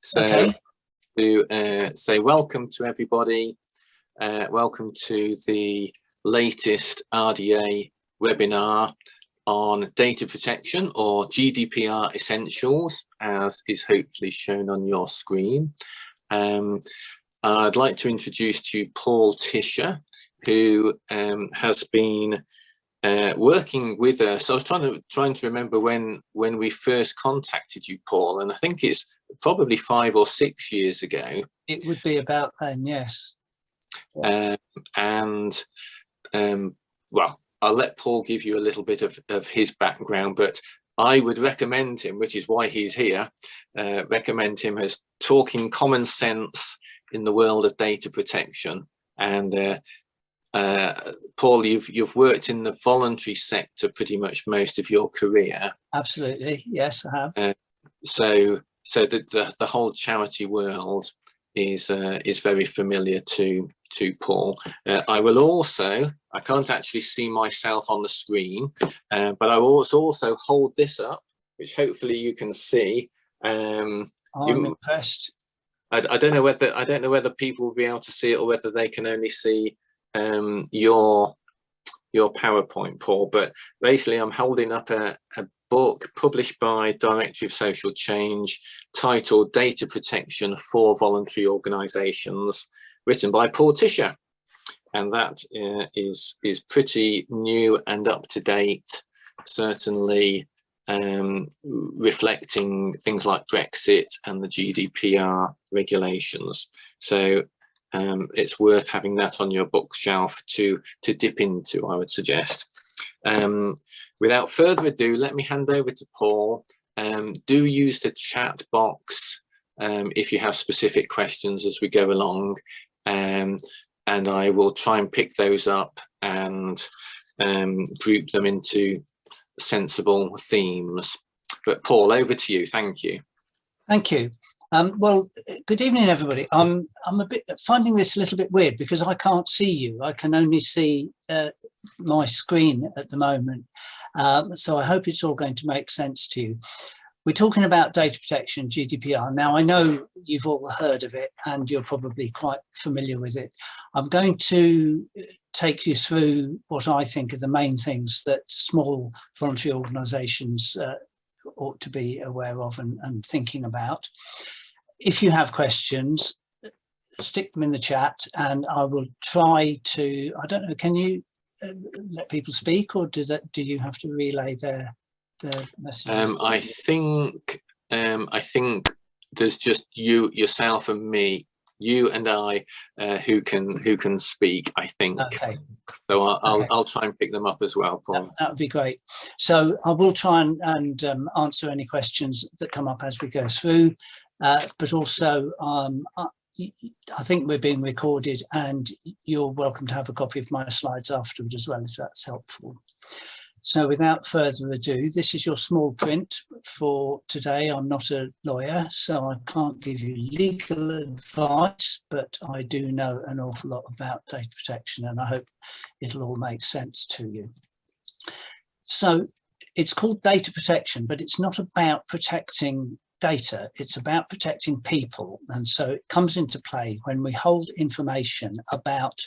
So Okay. to say welcome to everybody. Welcome to the latest RDA webinar on data protection, or GDPR essentials, as is hopefully shown on your screen. I'd like to introduce to you Paul Ticher, who has been working with us. I was trying to remember when we first contacted you, Paul, and I think it's probably 5 or 6 years ago. It would be about then, yes. Well, I'll let Paul give you a little bit of his background, but I would recommend him, which is why he's here, recommend him as talking common sense in the world of data protection. And Paul, you've worked in the voluntary sector pretty much most of your career. Absolutely, yes, I have. So the whole charity world is very familiar to Paul. I will also, I can't actually see myself on the screen, but I will also hold this up, which hopefully you can see. I'm impressed. I don't know whether people will be able to see it or whether they can only see your PowerPoint, Paul. But basically, I'm holding up a book published by Directory of Social Change titled Data Protection for Voluntary Organisations, written by Paul Ticher. And that is pretty new and up to date, certainly reflecting things like Brexit and the GDPR regulations. So it's worth having that on your bookshelf to dip into, I would suggest. Without further ado, let me hand over to Paul. Do use the chat box if you have specific questions as we go along, and I will try and pick those up and group them into sensible themes. But Paul, over to you. Thank you. Thank you. Well, good evening, everybody. I'm finding this a little bit weird because I can't see you. I can only see my screen at the moment. So I hope it's all going to make sense to you. We're talking about data protection, GDPR. Now, I know you've all heard of it and you're probably quite familiar with it. I'm going to take you through what I think are the main things that small voluntary organisations ought to be aware of and thinking about. If you have questions, stick them in the chat and I will try to, I don't know, can you let people speak, or do you have to relay their messages? I think there's just yourself and me, you and I, who can speak, I think. Okay. So I'll try and pick them up as well, Paul. That would be great. So I will try and answer any questions that come up as we go through, but also I think we're being recorded and you're welcome to have a copy of my slides afterward as well, if that's helpful. So without further ado, this is your small print for today. I'm not a lawyer, so I can't give you legal advice, but I do know an awful lot about data protection and I hope it'll all make sense to you. So it's called data protection, but it's not about protecting data, it's about protecting people. And so it comes into play when we hold information about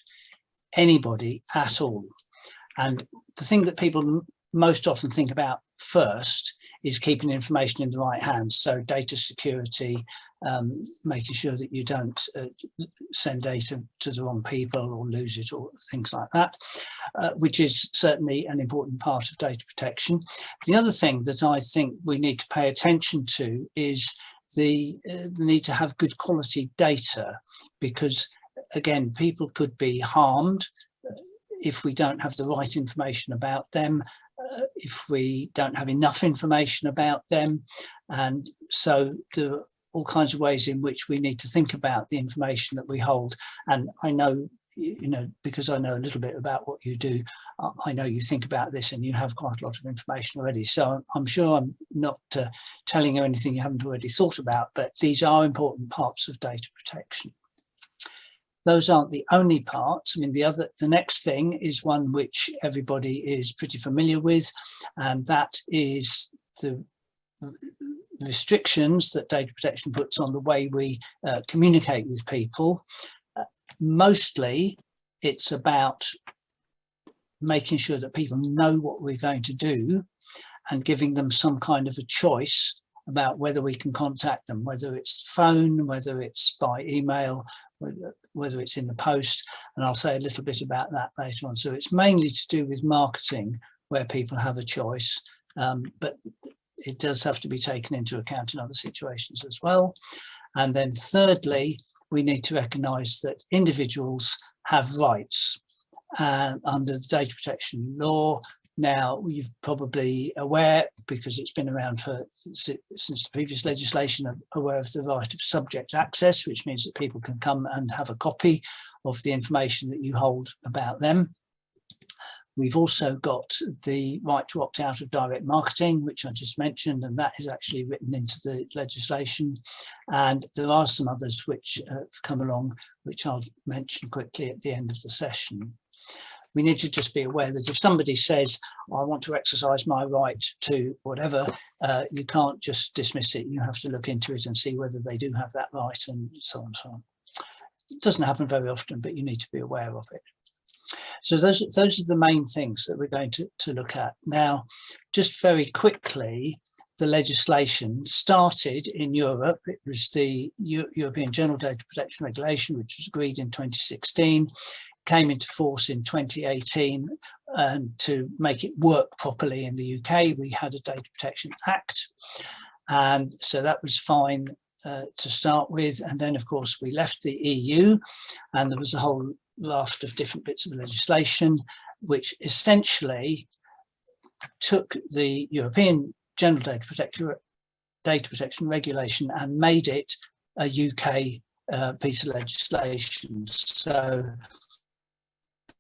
anybody at all. And the thing that people most often think about first is keeping information in the right hands. So data security, making sure that you don't send data to the wrong people or lose it or things like that, which is certainly an important part of data protection. The other thing that I think we need to pay attention to is the need to have good quality data, because again, people could be harmed if we don't have the right information about them, if we don't have enough information about them. And so there are all kinds of ways in which we need to think about the information that we hold. And I know, because I know a little bit about what you do, I know you think about this and you have quite a lot of information already. So I'm sure I'm not telling you anything you haven't already thought about, but these are important parts of data protection. Those aren't the only parts. I mean, the next thing is one which everybody is pretty familiar with, and that is the restrictions that data protection puts on the way we communicate with people. Mostly it's about making sure that people know what we're going to do and giving them some kind of a choice about whether we can contact them, whether it's phone, whether it's by email, whether it's in the post. And I'll say a little bit about that later on. So it's mainly to do with marketing where people have a choice, but it does have to be taken into account in other situations as well. And then thirdly, we need to recognise that individuals have rights under the data protection law. Now, you're probably aware, because it's been around since the previous legislation, aware of the right of subject access, which means that people can come and have a copy of the information that you hold about them. We've also got the right to opt out of direct marketing, which I just mentioned, and that is actually written into the legislation. And there are some others which have come along, which I'll mention quickly at the end of the session. We need to just be aware that if somebody says, I want to exercise my right to whatever, you can't just dismiss it. You have to look into it and see whether they do have that right, and so on and so on. It doesn't happen very often, but you need to be aware of it. So those are the main things that we're going to look at. Now, just very quickly, the legislation started in Europe. It was the European General Data Protection Regulation, which was agreed in 2016. Came into force in 2018, and to make it work properly in the UK, we had a Data Protection Act, and so that was fine to start with. And then, of course, we left the EU, and there was a whole raft of different bits of legislation, which essentially took the European General Data Protection Regulation and made it a UK piece of legislation. So,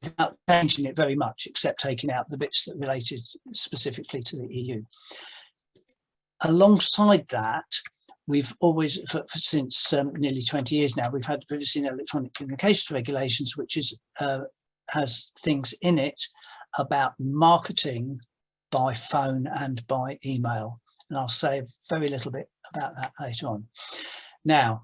without changing it very much, except taking out the bits that related specifically to the EU. Alongside that, we've always, since nearly 20 years now, we've had privacy and electronic communications regulations, which has things in it about marketing by phone and by email. And I'll say a very little bit about that later on. Now,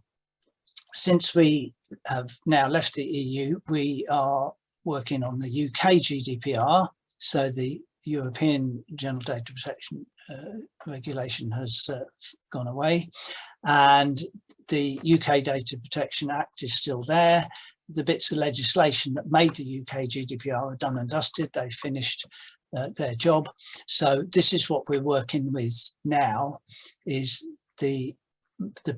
since we have now left the EU, we are working on the UK GDPR. So the European General Data Protection Regulation has gone away, and the UK Data Protection Act is still there. The bits of legislation that made the UK GDPR are done and dusted. They finished their job. So this is what we're working with now, is the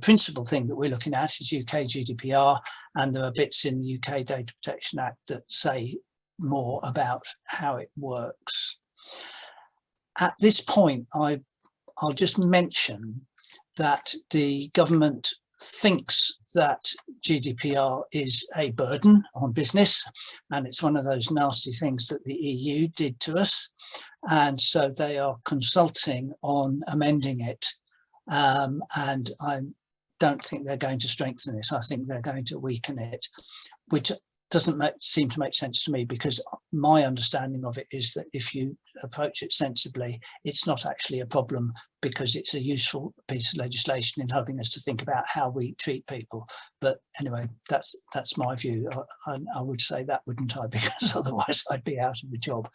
principal thing that we're looking at is UK GDPR, and there are bits in the UK Data Protection Act that say more about how it works. At this point, I'll just mention that the government thinks that GDPR is a burden on business, and it's one of those nasty things that the EU did to us, and so they are consulting on amending it. And I don't think they're going to strengthen it. I think they're going to weaken it, which doesn't seem to make sense to me, because my understanding of it is that if you approach it sensibly, it's not actually a problem, because it's a useful piece of legislation in helping us to think about how we treat people. But anyway, that's my view. I would say that, wouldn't I? Because otherwise I'd be out of a job.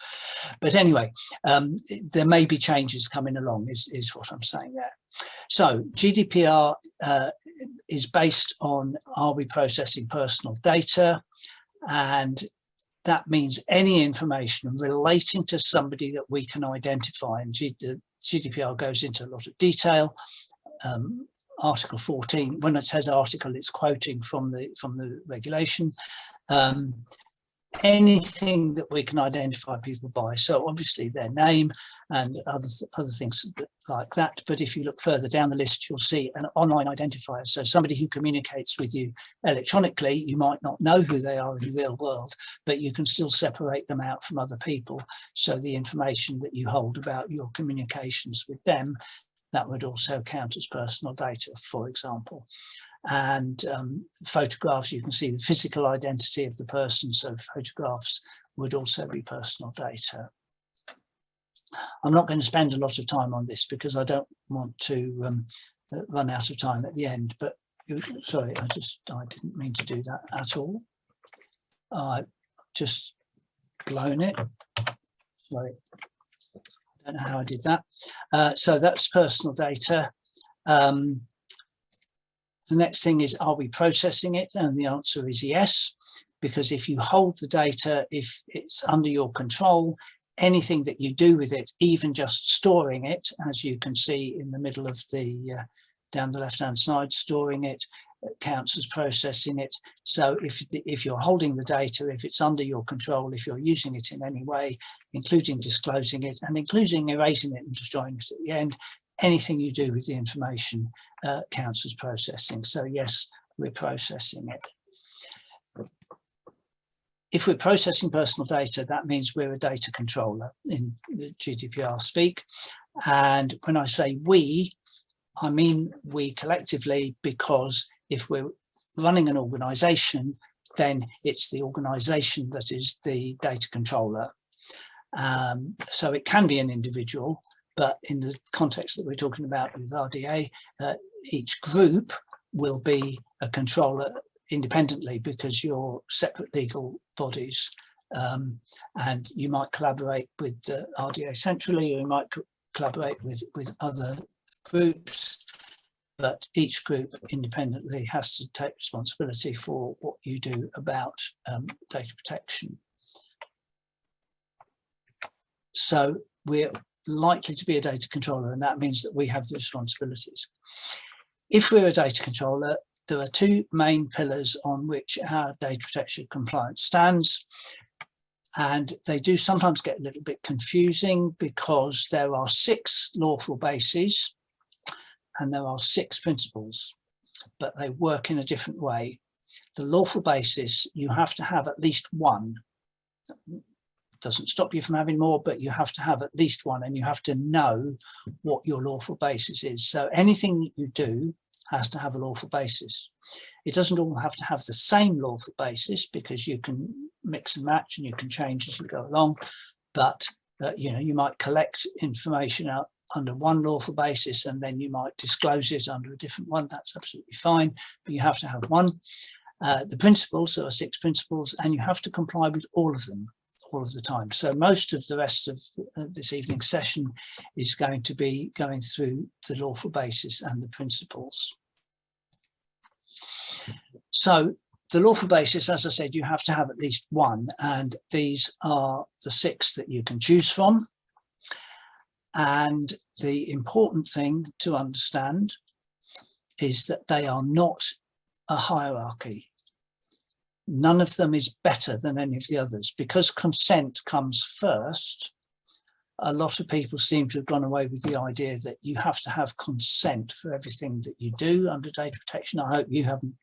But anyway, there may be changes coming along, is what I'm saying there. So GDPR is based on, are we processing personal data? And that means any information relating to somebody that we can identify. And GDPR goes into a lot of detail. Article 14, when it says article, it's quoting from the regulation. Anything that we can identify people by, so obviously their name and other things like that. But if you look further down the list, you'll see an online identifier. So somebody who communicates with you electronically, you might not know who they are in the real world, but you can still separate them out from other people. So the information that you hold about your communications with them, that would also count as personal data, for example. And photographs, you can see the physical identity of the person, so photographs would also be personal data. I'm not going to spend a lot of time on this because I don't want to run out of time at the end, but sorry, I didn't mean to do that at all. I just blown it. Sorry, I don't know how I did that. So that's personal data. The next thing is, are we processing it? And the answer is yes, because if you hold the data, if it's under your control, anything that you do with it, even just storing it, as you can see in the middle of the down the left-hand side, storing it counts as processing it. So if you're holding the data, if it's under your control, if you're using it in any way, including disclosing it and including erasing it and destroying it at the end, anything you do with the information counts as processing. So yes, we're processing it. If we're processing personal data, that means we're a data controller in GDPR speak. And when I say we, I mean we collectively, because if we're running an organization, then it's the organization that is the data controller. So it can be an individual, but in the context that we're talking about with RDA, each group will be a controller independently because you're separate legal bodies, and you might collaborate with RDA centrally, or you might collaborate with other groups, but each group independently has to take responsibility for what you do about data protection. So we're likely to be a data controller, and that means that we have the responsibilities. If we're a data controller, there are two main pillars on which our data protection compliance stands, and they do sometimes get a little bit confusing because there are 6 lawful bases and there are 6 principles, but they work in a different way. The lawful basis, you have to have at least one. Doesn't stop you from having more, but you have to have at least one, and you have to know what your lawful basis is. So anything that you do has to have a lawful basis. It doesn't all have to have the same lawful basis, because you can mix and match and you can change as you go along. But you know, you might collect information out under one lawful basis and then you might disclose it under a different one. That's absolutely fine, but you have to have one. The principles, there are 6 principles, and you have to comply with all of them all of the time. So most of the rest of this evening's session is going to be going through the lawful basis and the principles. So the lawful basis, as I said, you have to have at least one, and these are the 6 that you can choose from. And the important thing to understand is that they are not a hierarchy. None of them is better than any of the others. Because consent comes first, a lot of people seem to have gone away with the idea that you have to have consent for everything that you do under data protection. I hope you haven't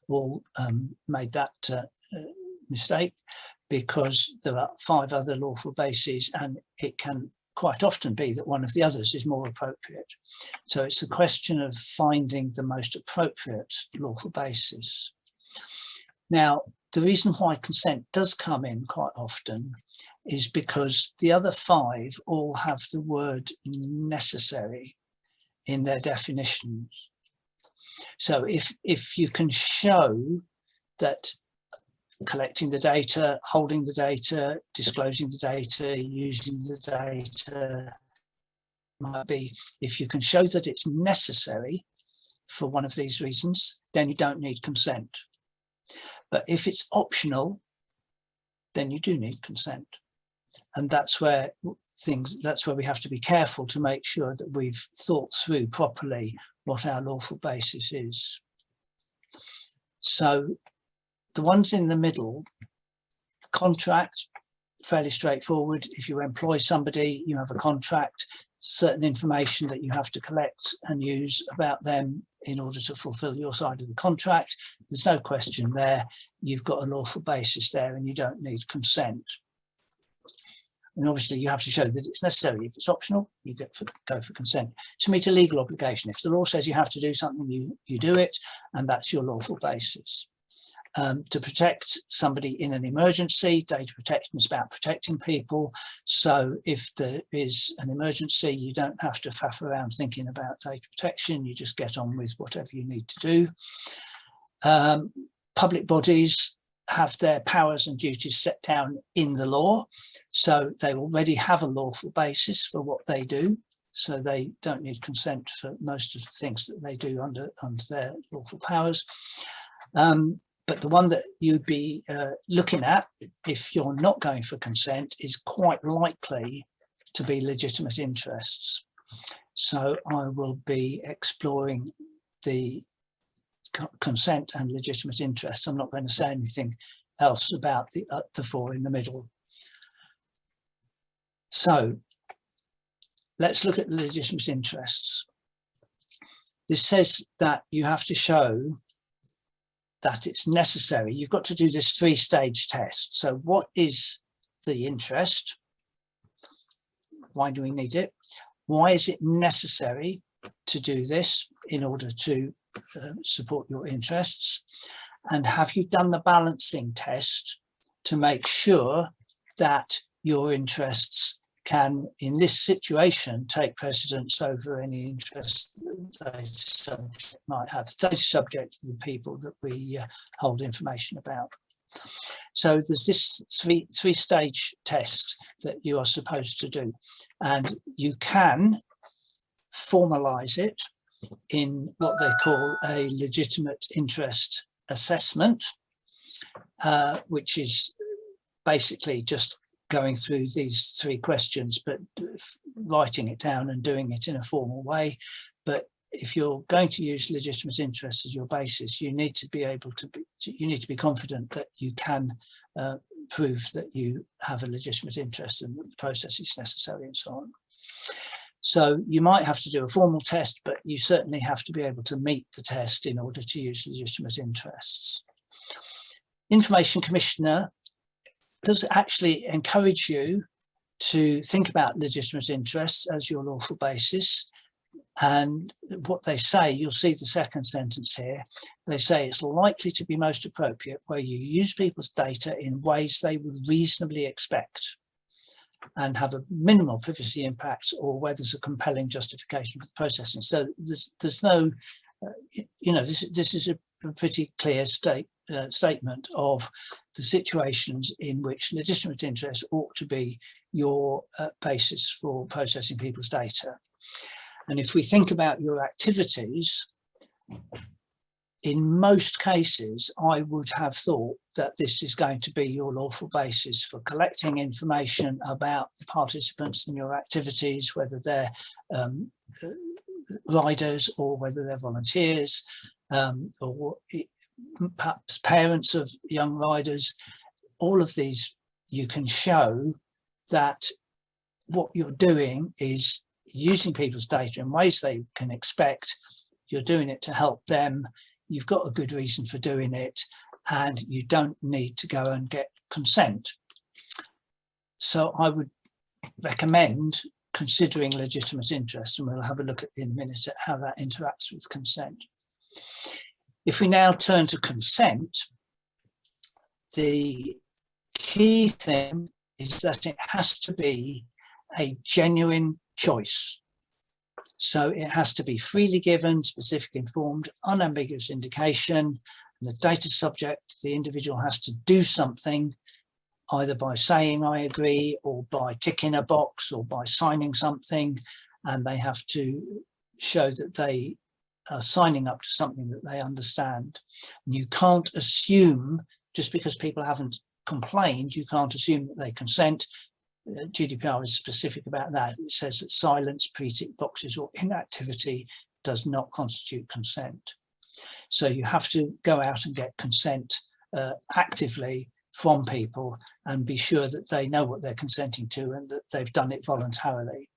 all made that mistake, because there are 5 other lawful bases, and it can quite often be that one of the others is more appropriate. So it's a question of finding the most appropriate lawful basis. Now, the reason why consent does come in quite often is because the other 5 all have the word necessary in their definitions. So if you can show that collecting the data, holding the data, disclosing the data, using the data might be, if you can show that it's necessary for one of these reasons, then you don't need consent. But if it's optional, then you do need consent. And that's where we have to be careful to make sure that we've thought through properly what our lawful basis is. So the ones in the middle, contract, fairly straightforward. If you employ somebody, you have a contract, certain information that you have to collect and use about them in order to fulfill your side of the contract. There's no question there. You've got a lawful basis there, and you don't need consent. And obviously you have to show that it's necessary. If it's optional, you go for consent. To meet a legal obligation, if the law says you have to do something, you do it, and that's your lawful basis. to protect somebody in an emergency. Data protection is about protecting people. So if there is an emergency, you don't have to faff around thinking about data protection. You just get on with whatever you need to do. Public bodies have their powers and duties set down in the law. So they already have a lawful basis for what they do. So they don't need consent for most of the things that they do under their lawful powers. But the one that you'd be looking at, if you're not going for consent, is quite likely to be legitimate interests. So I will be exploring the consent and legitimate interests. I'm not going to say anything else about the four in the middle. So let's look at the legitimate interests. This says that you have to show that it's necessary. You've got to do this three-stage test. So what is the interest? Why do we need it? Why is it necessary to do this in order to support your interests? And have you done the balancing test to make sure that your interests can, in this situation, take precedence over any interest that data subject might have. Data subject to the people that we hold information about. So there's this three-stage test that you are supposed to do, and you can formalize it in what they call a legitimate interest assessment, which is basically just going through these three questions, but writing it down and doing it in a formal way. But if you're going to use legitimate interest as your basis, you need to be able to be confident that you can prove that you have a legitimate interest and that the process is necessary and so on. So you might have to do a formal test, but you certainly have to be able to meet the test in order to use legitimate interests. Information Commissioner does actually encourage you to think about legitimate interests as your lawful basis. And what they say, you'll see the second sentence here, they say it's likely to be most appropriate where you use people's data in ways they would reasonably expect and have a minimal privacy impacts, or where there's a compelling justification for processing. So there's no, this is a pretty clear statement of the situations in which legitimate interest ought to be your basis for processing people's data. And if we think about your activities, in most cases, I would have thought that this is going to be your lawful basis for collecting information about the participants in your activities, whether they're riders or whether they're volunteers, or perhaps parents of young riders. All of these, you can show that what you're doing is using people's data in ways they can expect. You're doing it to help them. You've got a good reason for doing it, and you don't need to go and get consent. So I would recommend considering legitimate interest, and we'll have a look at in a minute at how that interacts with consent. If we now turn to consent, the key thing is that it has to be a genuine choice. So it has to be freely given, specific, informed, unambiguous indication. And the data subject, the individual, has to do something, either by saying I agree, or by ticking a box, or by signing something, and they have to show that they are signing up to something that they understand. And you can't assume, just because people haven't complained, you can't assume that they consent. GDPR is specific about that. It says that silence, pre-tick boxes, or inactivity does not constitute consent. So you have to go out and get consent actively from people and be sure that they know what they're consenting to and that they've done it voluntarily.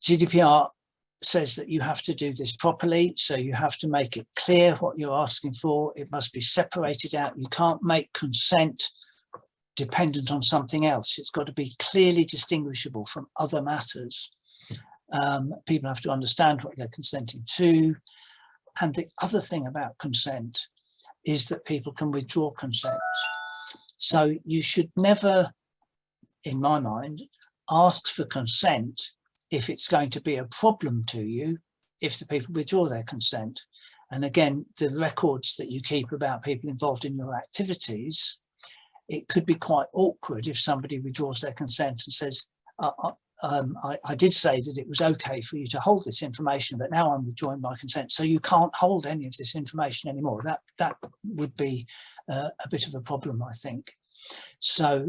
GDPR says that you have to do this properly, so you have to make it clear what you're asking for. It must be separated out. You can't make consent dependent on something else. It's got to be clearly distinguishable from other matters. People have to understand what they're consenting to. And the other thing about consent is that people can withdraw consent. So you should never, in my mind, ask for consent if it's going to be a problem to you if the people withdraw their consent. And again, the records that you keep about people involved in your activities, it could be quite awkward if somebody withdraws their consent and says, I did say that it was okay for you to hold this information, but now I'm withdrawing my consent, so you can't hold any of this information anymore. That would be a bit of a problem, I think. So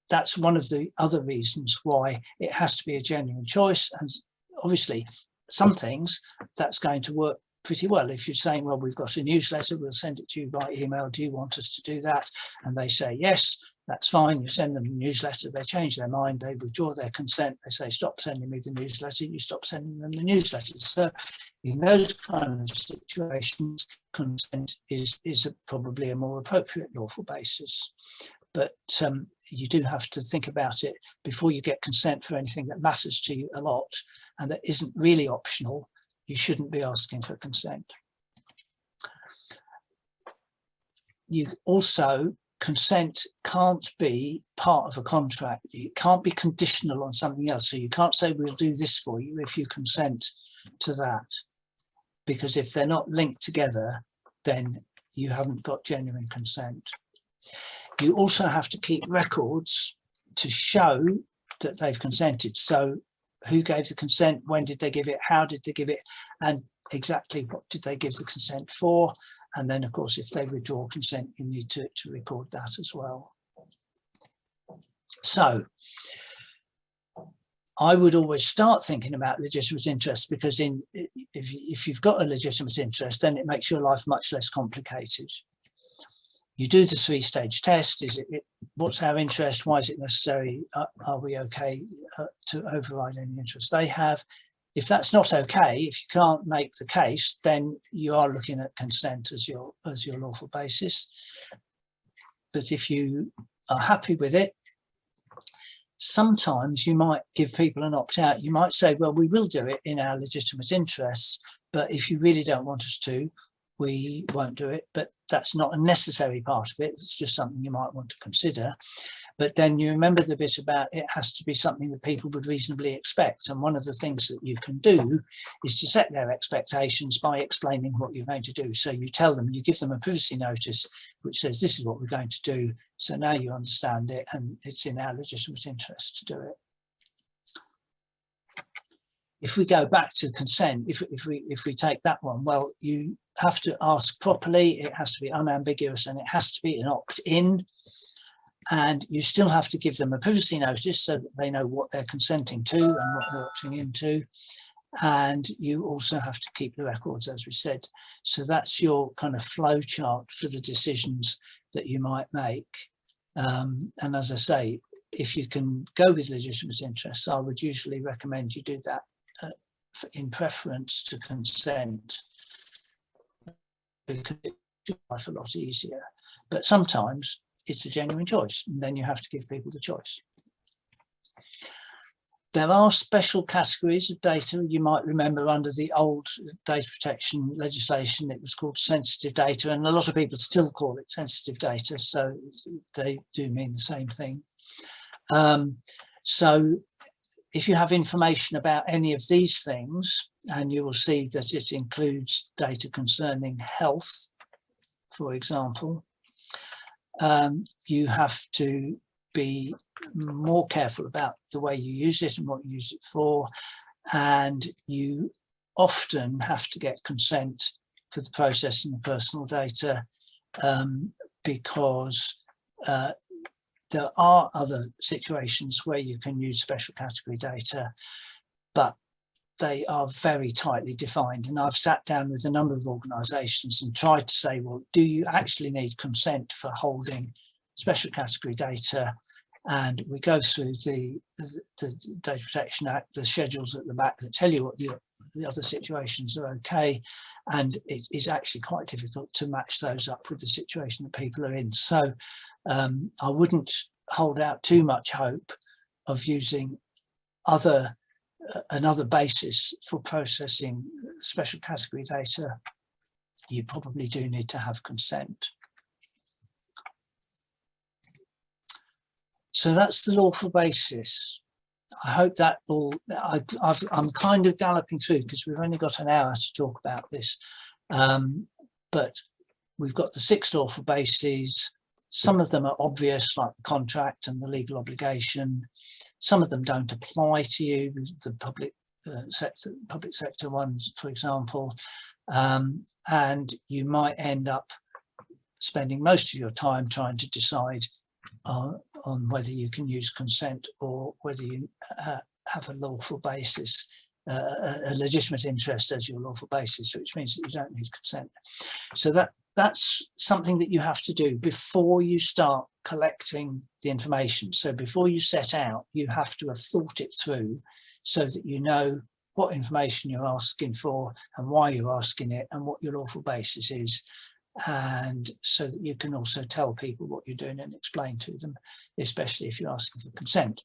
that's one of the other reasons why it has to be a genuine choice. And obviously, some things that's going to work pretty well. If you're saying, well, we've got a newsletter, we'll send it to you by email. Do you want us to do that? And they say, yes, that's fine. You send them a newsletter, they change their mind, they withdraw their consent, they say, stop sending me the newsletter, you stop sending them the newsletter. So in those kind of situations, consent is probably a more appropriate lawful basis. But you do have to think about it before you get consent for anything that matters to you a lot and that isn't really optional. You shouldn't be asking for consent. You also, consent can't be part of a contract. It can't be conditional on something else. So you can't say, we'll do this for you if you consent to that. Because if they're not linked together, then you haven't got genuine consent. You also have to keep records to show that they've consented. So who gave the consent, when did they give it, how did they give it, and exactly what did they give the consent for. And then, of course, if they withdraw consent, you need to record that as well. So I would always start thinking about legitimate interest, because if you've got a legitimate interest, then it makes your life much less complicated. You do the three-stage test. What's our interest? Why is it necessary? Are we okay to override any interest they have? If that's not okay, if you can't make the case, then you are looking at consent as your lawful basis. But if you are happy with it, sometimes you might give people an opt-out. You might say, well, we will do it in our legitimate interests, but if you really don't want us to, we won't do it. But that's not a necessary part of it. It's just something you might want to consider. But then you remember the bit about it has to be something that people would reasonably expect. And one of the things that you can do is to set their expectations by explaining what you're going to do. So you tell them, you give them a privacy notice, which says this is what we're going to do. So now you understand it, and it's in our legitimate interest to do it. If we go back to consent, if we take that one, well, you have to ask properly, it has to be unambiguous, and it has to be an opt-in. And you still have to give them a privacy notice so that they know what they're consenting to and what they're opting into. And you also have to keep the records, as we said. So that's your kind of flow chart for the decisions that you might make. And as I say, if you can go with legitimate interests, I would usually recommend you do that in preference to consent, because it makes life a lot easier. But sometimes it's a genuine choice, and then you have to give people the choice. There are special categories of data. You might remember under the old data protection legislation, it was called sensitive data, and a lot of people still call it sensitive data, so they do mean the same thing. So if you have information about any of these things, and you will see that it includes data concerning health, for example, you have to be more careful about the way you use it and what you use it for. And you often have to get consent for the processing of personal data, because there are other situations where you can use special category data, but they are very tightly defined. And I've sat down with a number of organisations and tried to say, well, do you actually need consent for holding special category data? And we go through the Data Protection Act, the schedules at the back that tell you what the other situations are okay. And it is actually quite difficult to match those up with the situation that people are in. So I wouldn't hold out too much hope of using another basis for processing special category data you probably do need to have consent. So that's the lawful basis. I hope that all, I'm kind of galloping through because we've only got an hour to talk about this. But we've got the 6 lawful bases. Some of them are obvious, like the contract and the legal obligation. Some of them don't apply to you, the public sector ones, for example. And you might end up spending most of your time trying to decide on whether you can use consent or whether you have a lawful basis, a legitimate interest as your lawful basis, which means that you don't need consent. So that's something that you have to do before you start collecting the information. So before you set out, you have to have thought it through so that you know what information you're asking for and why you're asking it and what your lawful basis is. And so that you can also tell people what you're doing and explain to them, especially if you're asking for consent.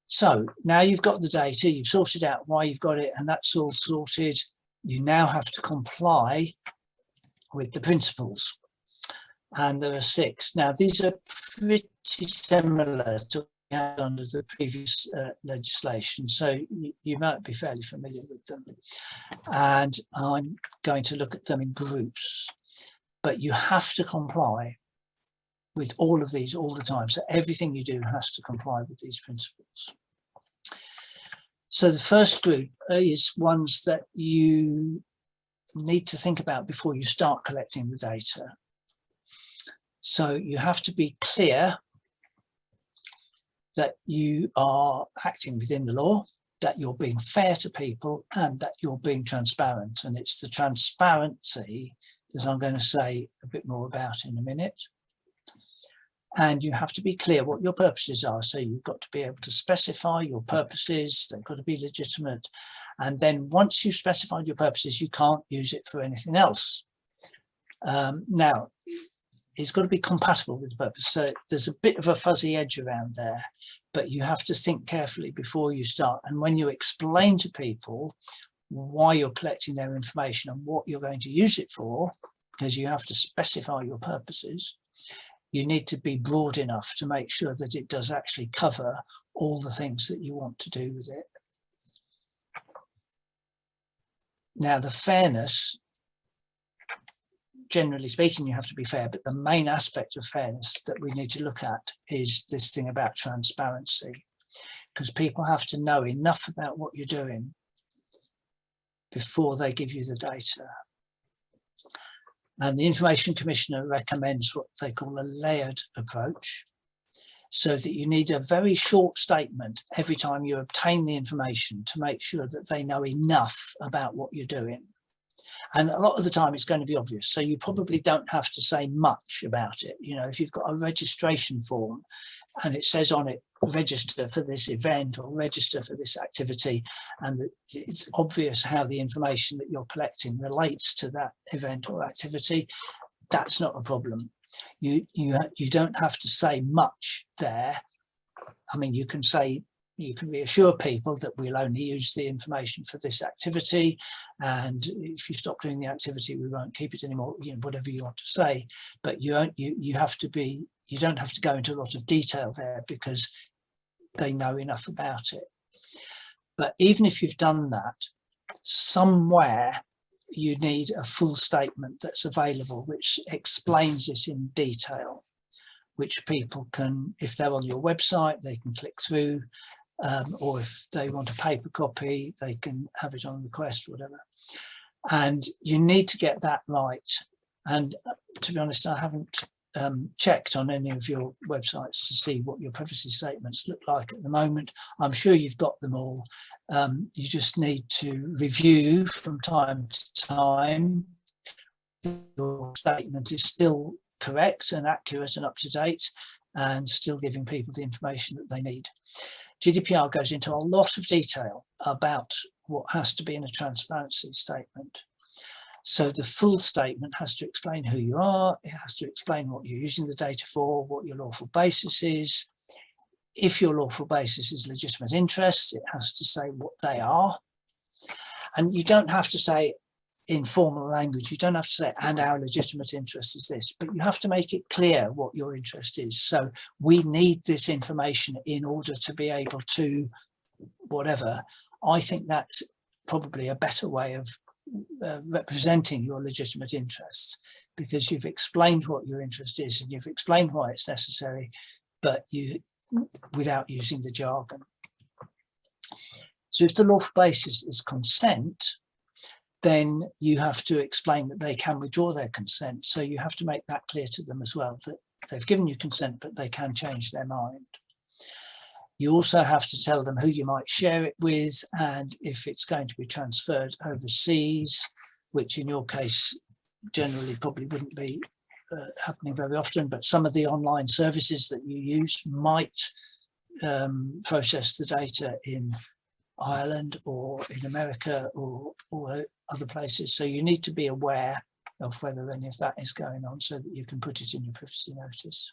So now you've got the data, you've sorted out why you've got it, and that's all sorted. You now have to comply with the principles. And there are 6. Now, these are pretty similar to what we had under the previous legislation, so you might be fairly familiar with them. And I'm going to look at them in groups, but you have to comply with all of these all the time. So everything you do has to comply with these principles. So the first group is ones that you need to think about before you start collecting the data. So you have to be clear that you are acting within the law, that you're being fair to people, and that you're being transparent. And it's the transparency that I'm going to say a bit more about in a minute. And you have to be clear what your purposes are. So you've got to be able to specify your purposes. They've got to be legitimate. And then once you've specified your purposes, you can't use it for anything else. Now, it's got to be compatible with the purpose. So there's a bit of a fuzzy edge around there, but you have to think carefully before you start. And when you explain to people why you're collecting their information and what you're going to use it for, because you have to specify your purposes, you need to be broad enough to make sure that it does actually cover all the things that you want to do with it. Now, the fairness, generally speaking, you have to be fair, but the main aspect of fairness that we need to look at is this thing about transparency, because people have to know enough about what you're doing before they give you the data. And the Information Commissioner recommends what they call a layered approach, so that you need a very short statement every time you obtain the information to make sure that they know enough about what you're doing. And a lot of the time it's going to be obvious, so you probably don't have to say much about it. You know, if you've got a registration form and it says on it, register for this event or register for this activity, and it's obvious how the information that you're collecting relates to that event or activity, that's not a problem. You don't have to say much there. I mean, you can say, you can reassure people that we'll only use the information for this activity, and if you stop doing the activity, we won't keep it anymore, you know, whatever you want to say. But you don't have to go into a lot of detail there because they know enough about it. But even if you've done that, somewhere you need a full statement that's available which explains it in detail, which people can, if they're on your website, they can click through, or if they want a paper copy, they can have it on request, whatever. And you need to get that right. And to be honest, I haven't checked on any of your websites to see what your privacy statements look like at the moment. I'm sure you've got them all. You just need to review from time to time your statement is still correct and accurate and up to date and still giving people the information that they need. GDPR goes into a lot of detail about what has to be in a transparency statement. So the full statement has to explain who you are, it has to explain what you're using the data for, what your lawful basis is. If your lawful basis is legitimate interests, it has to say what they are. And you don't have to say in formal language. You don't have to say, and our legitimate interest is this, but you have to make it clear what your interest is. So we need this information in order to be able to whatever. I think that's probably a better way of representing your legitimate interests, because you've explained what your interest is and you've explained why it's necessary, but without using the jargon. So if the lawful basis is consent, then you have to explain that they can withdraw their consent. So you have to make that clear to them as well, that they've given you consent, but they can change their mind. You also have to tell them who you might share it with, and if it's going to be transferred overseas, which in your case generally probably wouldn't be happening very often, but some of the online services that you use might process the data in Ireland or in America or other places. So you need to be aware of whether any of that is going on so that you can put it in your privacy notice.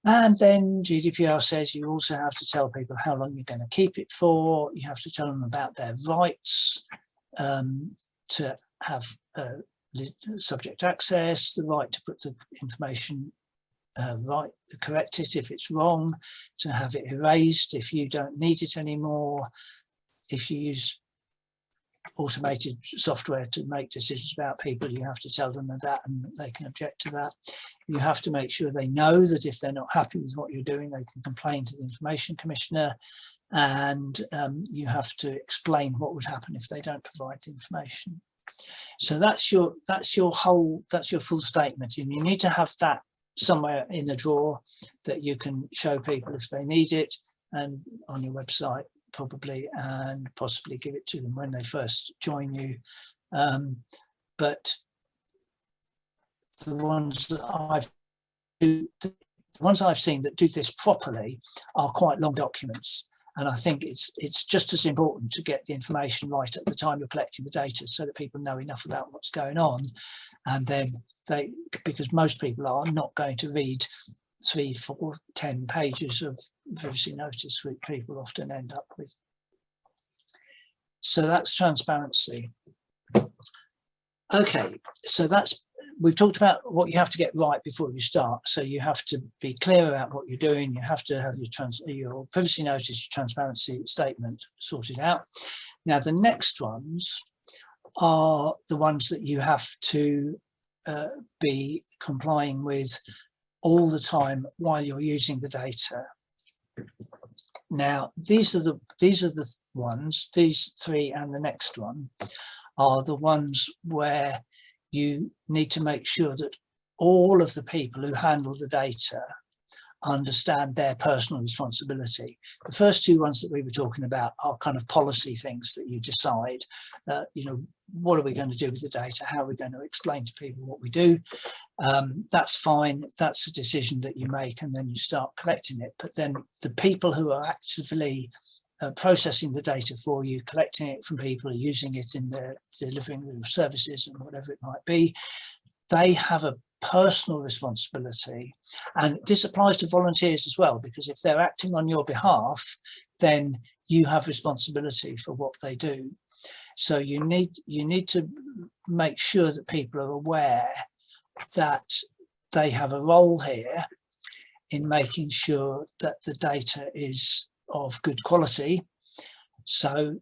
And then GDPR says you also have to tell people how long you're going to keep it for. You have to tell them about their rights to have subject access, the right to put the information right, correct it if it's wrong, to have it erased if you don't need it anymore. If you use automated software to make decisions about people, you have to tell them that and they can object to that. You have to make sure they know that if they're not happy with what you're doing, they can complain to the Information Commissioner, and you have to explain what would happen if they don't provide the information. So that's your full statement, and you need to have that somewhere in a drawer that you can show people if they need it, and on your website probably, and possibly give it to them when they first join you. But the ones that I've seen that do this properly are quite long documents, and I think it's just as important to get the information right at the time you're collecting the data, so that people know enough about what's going on, and then because most people are not going to read 3, 4, 10 pages of privacy notice, which people often end up with. So that's transparency. Okay, so we've talked about what you have to get right before you start. So you have to be clear about what you're doing. You have to have your privacy notice, your transparency statement sorted out. Now, the next ones are the ones that you have to be complying with all the time while you're using the data. Now, these are the ones, these 3 and the next one are the ones where you need to make sure that all of the people who handle the data understand their personal responsibility. The first 2 ones that we were talking about are kind of policy things that you decide, what are we going to do with the data? How are we going to explain to people what we do? That's fine. That's a decision that you make, and then you start collecting it. But then the people who are actively processing the data for you, collecting it from people, using it in their delivering your services and whatever it might be, they have a personal responsibility. And this applies to volunteers as well, because if they're acting on your behalf, then you have responsibility for what they do. So you need to make sure that people are aware that they have a role here in making sure that the data is of good quality. So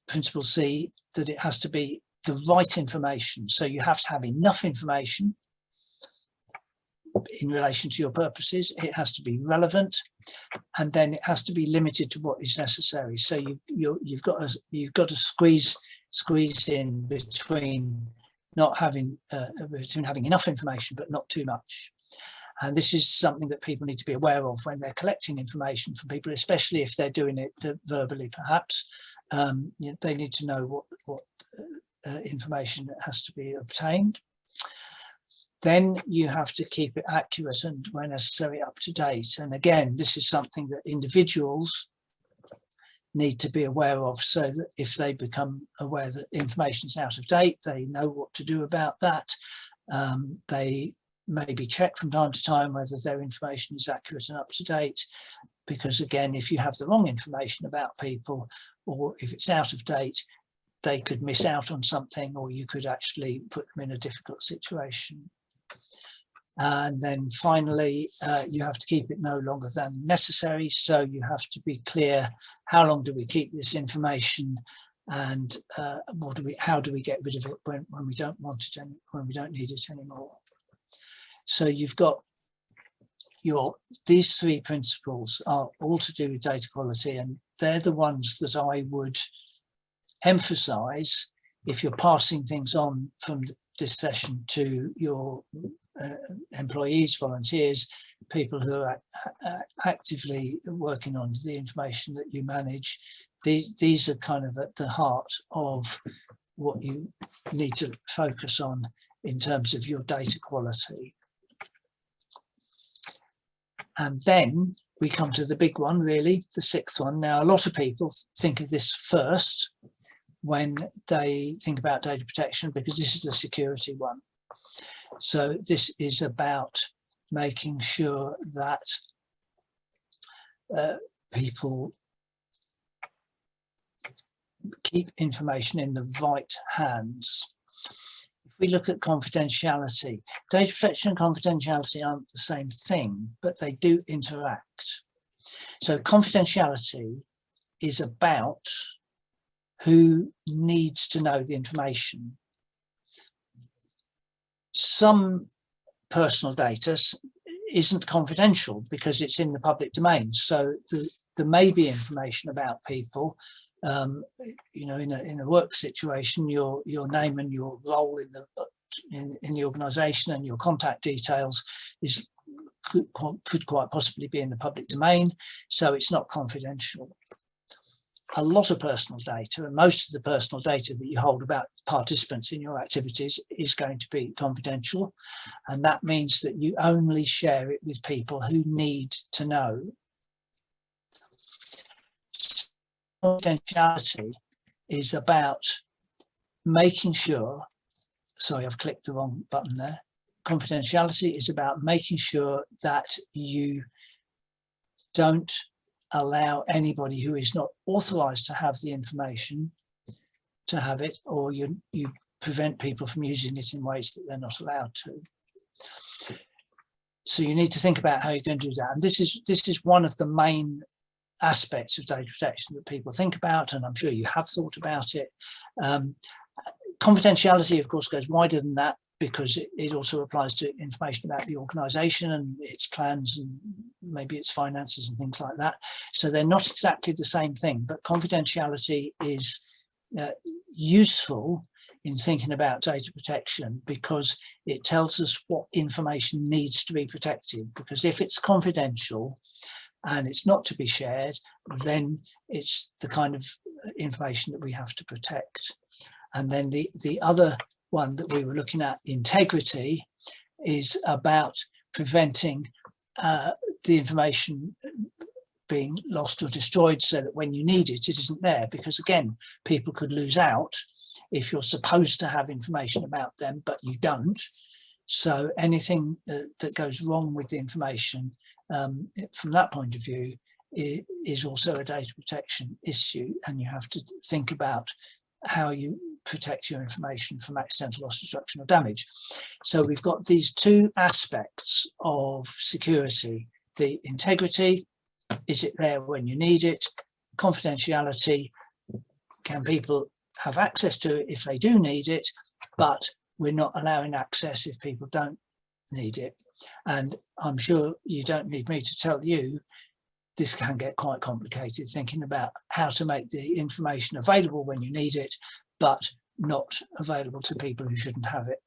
Principle C, that it has to be the right information. So you have to have enough information in relation to your purposes. It has to be relevant, and then it has to be limited to what is necessary. So you've got to squeeze in between having enough information but not too much. And this is something that people need to be aware of when they're collecting information from people, especially if they're doing it verbally, perhaps. They need to know what information has to be obtained. Then you have to keep it accurate and, where necessary, up to date. And again, this is something that individuals need to be aware of, so that if they become aware that information is out of date, they know what to do about that. They maybe check from time to time whether their information is accurate and up to date, because again, if you have the wrong information about people, or if it's out of date, they could miss out on something, or you could actually put them in a difficult situation. And then finally, you have to keep it no longer than necessary. So you have to be clear, how long do we keep this information, and how do we get rid of it when we don't want it, when we don't need it anymore. So you've got these three principles are all to do with data quality, and they're the ones that I would emphasize if you're passing things on from this session to your employees, volunteers, people who are actively working on the information that you manage. These are kind of at the heart of what you need to focus on in terms of your data quality. And then we come to the big one, really, the sixth one. Now, a lot of people think of this first when they think about data protection, because this is the security one. So this is about making sure that people keep information in the right hands. If we look at confidentiality, data protection and confidentiality aren't the same thing, but they do interact. So confidentiality is about who needs to know the information. Some personal data isn't confidential because it's in the public domain. So there may be information about people, you know, in a work situation, your name and your role in the organisation and your contact details could quite possibly be in the public domain. So it's not confidential. A lot of personal data, and most of the personal data that you hold about participants in your activities, is going to be confidential. And that means that you only share it with people who need to know. Confidentiality is about making sure, sorry, I've clicked the wrong button there. Confidentiality is about making sure that you don't allow anybody who is not authorized to have the information to have it, or you prevent people from using it in ways that they're not allowed to. So you need to think about how you're going to do that. And this is one of the main aspects of data protection that people think about, and I'm sure you have thought about it. Confidentiality, of course, goes wider than that, because it also applies to information about the organisation and its plans and maybe its finances and things like that. So they're not exactly the same thing, but confidentiality is useful in thinking about data protection because it tells us what information needs to be protected. Because if it's confidential and it's not to be shared, then it's the kind of information that we have to protect. And then the other one that we were looking at, integrity, is about preventing the information being lost or destroyed, so that when you need it, it isn't there. Because again, people could lose out if you're supposed to have information about them, but you don't. So anything that goes wrong with the information from that point of view is also a data protection issue, and you have to think about how you protect your information from accidental loss, destruction or damage. So we've got these two aspects of security: the integrity, is it there when you need it? Confidentiality, can people have access to it if they do need it, but we're not allowing access if people don't need it. And I'm sure you don't need me to tell you, this can get quite complicated, thinking about how to make the information available when you need it, but not available to people who shouldn't have it.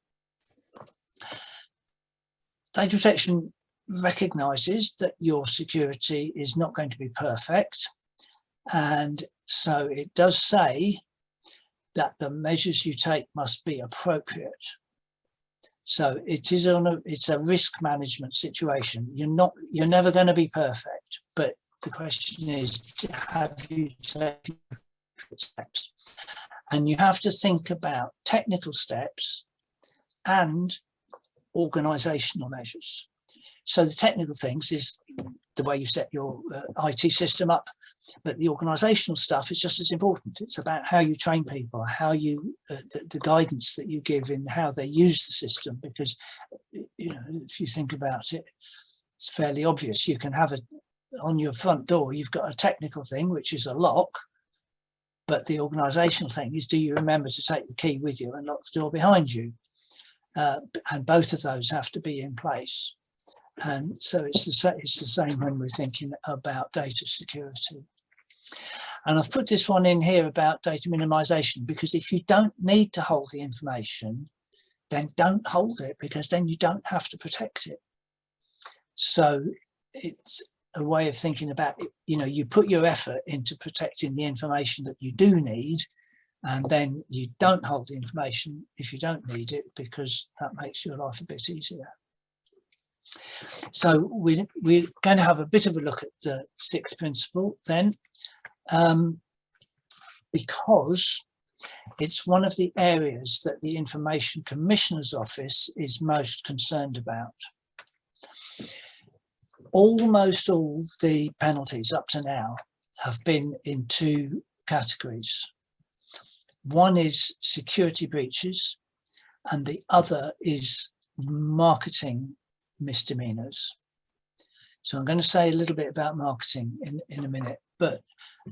Data protection recognises that your security is not going to be perfect. And so it does say that the measures you take must be appropriate. So it's a risk management situation. You're never going to be perfect, but the question is, have you taken steps? And you have to think about technical steps and organisational measures. So the technical things is the way you set your IT system up, But the organisational stuff is just as important. It's about how you train people, how you, the guidance that you give in how they use the system. Because, you know, if you think about it, it's fairly obvious. You can have on your front door, you've got a technical thing, which is a lock. But the organisational thing is, do you remember to take the key with you and lock the door behind you? And both of those have to be in place. And so it's the same when we're thinking about data security. And I've put this one in here about data minimization, because if you don't need to hold the information, then don't hold it, because then you don't have to protect it. So it's a way of thinking about it. You know, you put your effort into protecting the information that you do need, and then you don't hold the information if you don't need it, because that makes your life a bit easier. So we're going to have a bit of a look at the sixth principle then, because it's one of the areas that the Information Commissioner's Office is most concerned about. Almost all the penalties up to now have been in two categories. One is security breaches, and the other is marketing misdemeanors. So I'm going to say a little bit about marketing in a minute, but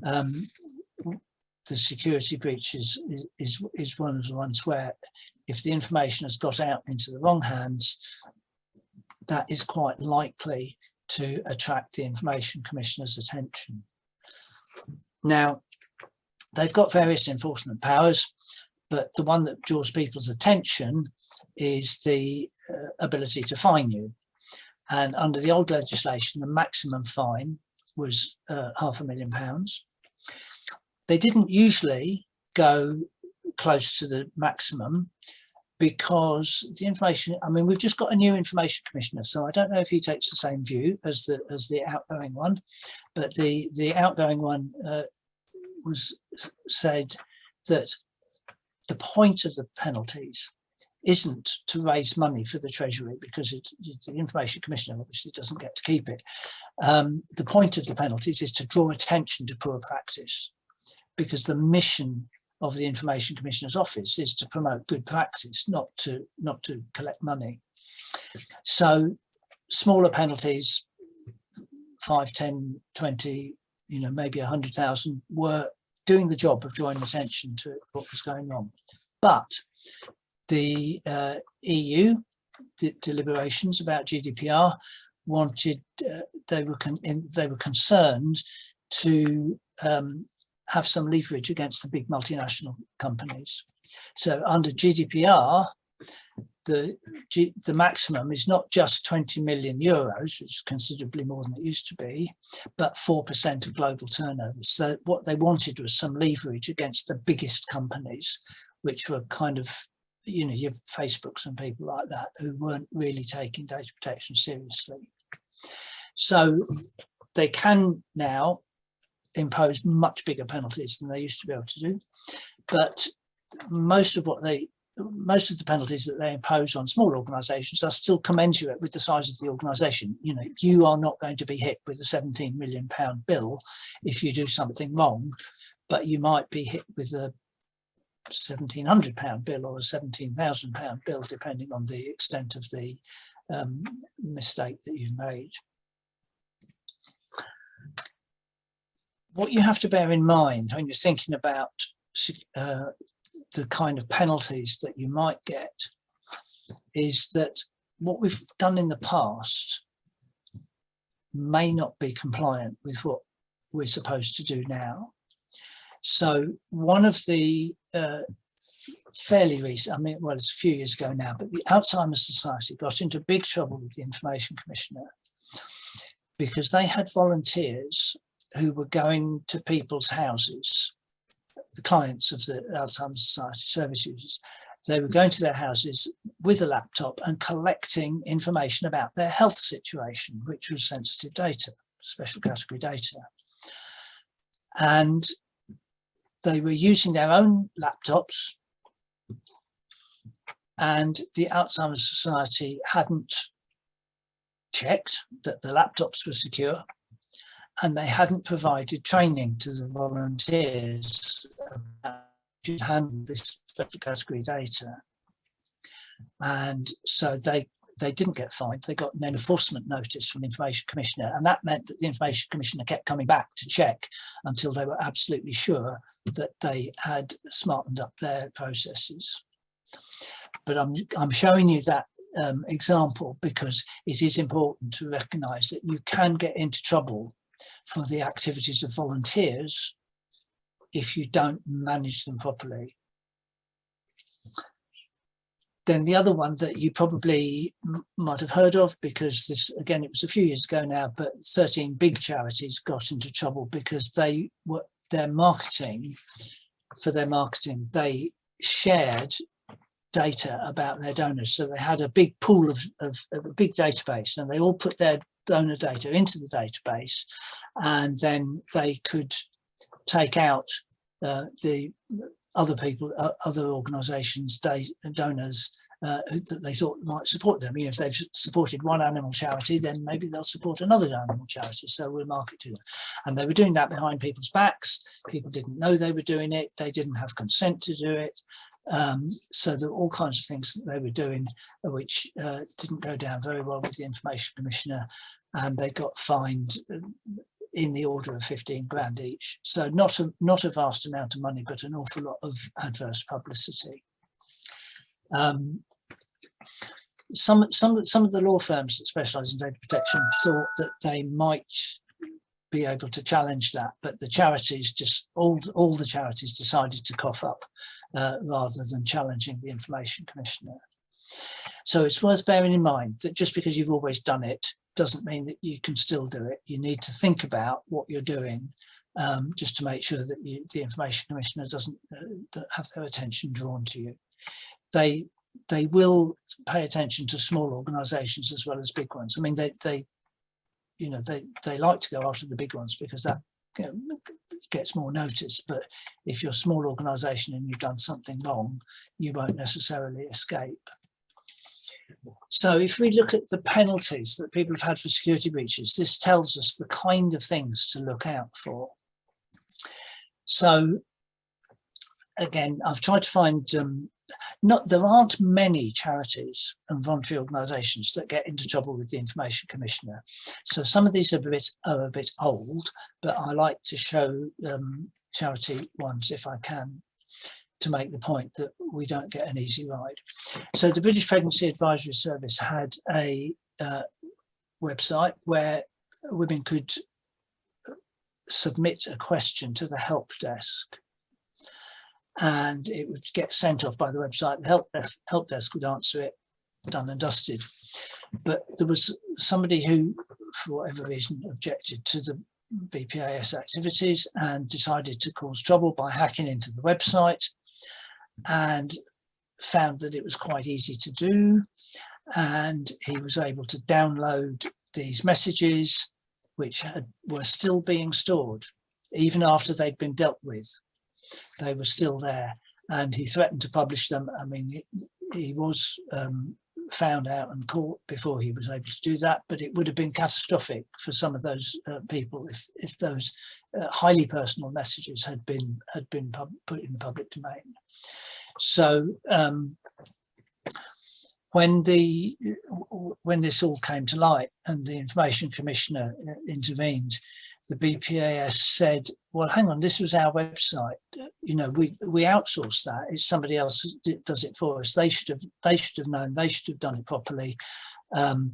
the security breaches is one of the ones where if the information has got out into the wrong hands, that is quite likely to attract the Information Commissioner's attention. Now, they've got various enforcement powers, but the one that draws people's attention is the ability to fine you. And under the old legislation, the maximum fine was £500,000. They didn't usually go close to the maximum, because the information, I mean, we've just got a new Information Commissioner, so I don't know if he takes the same view as the outgoing one, but the outgoing one said that the point of the penalties isn't to raise money for the Treasury, because the Information Commissioner obviously doesn't get to keep it. The point of the penalties is to draw attention to poor practice, because the mission of the Information Commissioner's Office is to promote good practice, not to collect money. So smaller penalties, 5, 10, 20, you know, maybe 100,000, were doing the job of drawing attention to what was going on. But the EU deliberations about GDPR wanted, they were concerned to have some leverage against the big multinational companies. So under GDPR, the maximum is not just 20 million euros, which is considerably more than it used to be, but 4% of global turnover. So what they wanted was some leverage against the biggest companies, which were kind of, you know, your Facebooks and people like that, who weren't really taking data protection seriously. So they can now impose much bigger penalties than they used to be able to do, but most of the penalties that they impose on small organisations are still commensurate with the size of the organisation. You know, you are not going to be hit with a £17 million bill if you do something wrong, but you might be hit with a £1,700 bill or a £17,000 bill, depending on the extent of the mistake that you've made. What you have to bear in mind when you're thinking about the kind of penalties that you might get is that what we've done in the past may not be compliant with what we're supposed to do now. So one of the fairly recent, I mean, well, it's a few years ago now, but the Alzheimer's Society got into big trouble with the Information Commissioner because they had volunteers who were going to people's houses, the clients of the Alzheimer's Society, service users. They were going to their houses with a laptop and collecting information about their health situation, which was sensitive data, special category data. And they were using their own laptops, and the Alzheimer's Society hadn't checked that the laptops were secure, and they hadn't provided training to the volunteers about how to handle this special category data. And so they didn't get fined. They got an enforcement notice from the Information Commissioner, and that meant that the Information Commissioner kept coming back to check until they were absolutely sure that they had smartened up their processes. But I'm showing you that example because it is important to recognise that you can get into trouble for the activities of volunteers if you don't manage them properly. Then the other one that you probably might have heard of, because this, again, it was a few years ago now, but 13 big charities got into trouble because they were their marketing, they shared data about their donors. So they had a big pool of a big database, and they all put their donor data into the database, and then they could take out the other people, other organisations, donors that they thought might support them. You know, if they've supported one animal charity, then maybe they'll support another animal charity. So we'll market to them. And they were doing that behind people's backs. People didn't know they were doing it. They didn't have consent to do it. So there were all kinds of things that they were doing, which didn't go down very well with the Information Commissioner, and they got fined in the order of 15 grand each. So not a vast amount of money, but an awful lot of adverse publicity. Some of the law firms that specialise in data protection thought that they might be able to challenge that, but the charities all the charities decided to cough up rather than challenging the Information Commissioner. So it's worth bearing in mind that just because you've always done it doesn't mean that you can still do it. You need to think about what you're doing, just to make sure that the Information Commissioner doesn't have their attention drawn to you. They will pay attention to small organisations as well as big ones. I mean, they like to go after the big ones because that gets more notice. But if you're a small organisation and you've done something wrong, you won't necessarily escape. So if we look at the penalties that people have had for security breaches, this tells us the kind of things to look out for. So again, I've tried to find, there aren't many charities and voluntary organisations that get into trouble with the Information Commissioner. So some of these are a bit old, but I like to show charity ones if I can, to make the point that we don't get an easy ride. So the British Pregnancy Advisory Service had a website where women could submit a question to the help desk, and it would get sent off by the website. The help desk would answer it, done and dusted. But there was somebody who, for whatever reason, objected to the BPAS activities and decided to cause trouble by hacking into the website, and found that it was quite easy to do, and he was able to download these messages which were still being stored even after they'd been dealt with. They were still there, and he threatened to publish them. I mean, he was found out and caught before he was able to do that, but it would have been catastrophic for some of those people if those highly personal messages had been put in the public domain. So when this all came to light and the Information Commissioner intervened, the BPAS said, well, hang on, this was our website. You know, we outsourced that. It's somebody else that does it for us. They should have known. They should have done it properly. So